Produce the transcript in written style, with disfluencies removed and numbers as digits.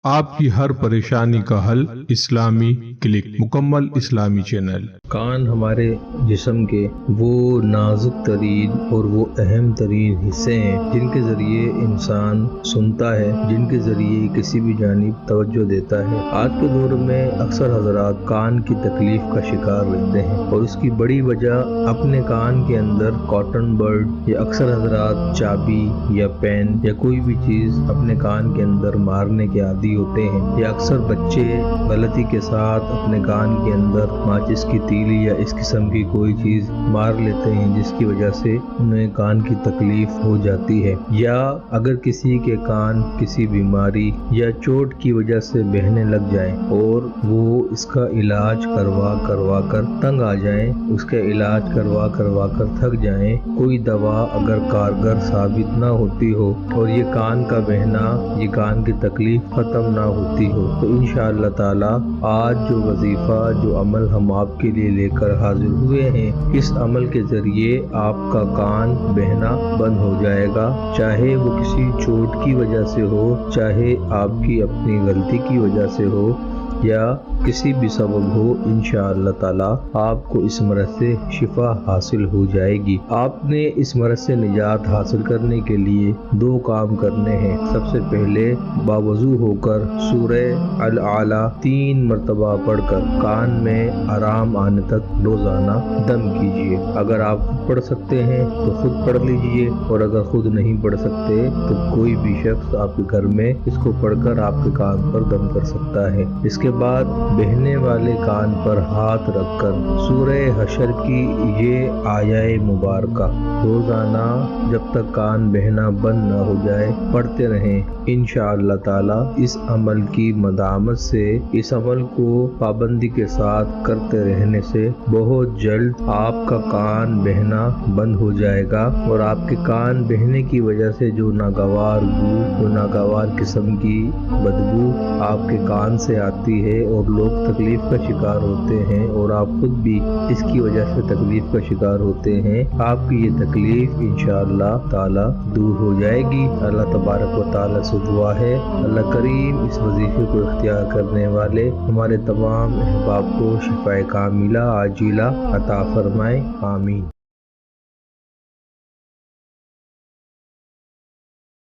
آپ کی ہر پریشانی کا حل اسلامی کلک، مکمل اسلامی چینل۔ کان ہمارے جسم کے وہ نازک ترین اور وہ اہم ترین حصے ہیں جن کے ذریعے انسان سنتا ہے، جن کے ذریعے کسی بھی جانب توجہ دیتا ہے۔ آج کے دور میں اکثر حضرات کان کی تکلیف کا شکار رہتے ہیں اور اس کی بڑی وجہ اپنے کان کے اندر کاٹن برڈ یا اکثر حضرات چابی یا پین یا کوئی بھی چیز اپنے کان کے اندر مارنے کے عادی ہوتے ہیں، یا اکثر بچے غلطی کے ساتھ اپنے کان کے اندر ماچس کی تیلی یا اس قسم کی کوئی چیز مار لیتے ہیں جس کی وجہ سے انہیں کان کی تکلیف ہو جاتی ہے، یا اگر کسی کے کان کسی بیماری یا چوٹ کی وجہ سے بہنے لگ جائیں اور وہ اس کا علاج کروا کر تنگ آ جائیں، اس کا علاج کروا کر تھک جائیں، کوئی دوا اگر کارگر ثابت نہ ہوتی ہو اور یہ کان کا بہنا، یہ کان کی تکلیف ختم نہ ہوتی ہو، تو انشاءاللہ تعالی آج جو وظیفہ، جو عمل ہم آپ کے لیے لے کر حاضر ہوئے ہیں، اس عمل کے ذریعے آپ کا کان بہنا بند ہو جائے گا، چاہے وہ کسی چوٹ کی وجہ سے ہو، چاہے آپ کی اپنی غلطی کی وجہ سے ہو یا کسی بھی سبب ہو، انشاءاللہ تعالی آپ کو اس مرض سے شفا حاصل ہو جائے گی۔ آپ نے اس مرض سے نجات حاصل کرنے کے لیے دو کام کرنے ہیں۔ سب سے پہلے باوضو ہو کر سورہ الاعلیٰ 3 مرتبہ پڑھ کر کان میں آرام آنے تک روزانہ دم کیجیے۔ اگر آپ پڑھ سکتے ہیں تو خود پڑھ لیجیے، اور اگر خود نہیں پڑھ سکتے تو کوئی بھی شخص آپ کے گھر میں اس کو پڑھ کر آپ کے کان پر دم کر سکتا ہے۔ اس کے بعد بہنے والے کان پر ہاتھ رکھ کر سورہ حشر کی یہ آیہ مبارکہ روزانہ جب تک کان بہنا بند نہ ہو جائے پڑھتے رہیں۔ انشاءاللہ تعالی اس عمل کی مداومت سے، اس عمل کو پابندی کے ساتھ کرتے رہنے سے بہت جلد آپ کا کان بہنا بند ہو جائے گا، اور آپ کے کان بہنے کی وجہ سے جو ناگوار بو، جو ناگوار قسم کی بدبو آپ کے کان سے آتی ہے اور لوگ تکلیف کا شکار ہوتے ہیں، اور آپ خود بھی اس کی وجہ سے تکلیف کا شکار ہوتے ہیں، آپ کی یہ تکلیف انشاءاللہ تعالی دور ہو جائے گی۔ اللہ تبارک و تعالی سے دعا ہے اللہ کریم اس وظیفے کو اختیار کرنے والے ہمارے تمام احباب کو شفاء کاملہ عاجلہ عطا فرمائے، آمین۔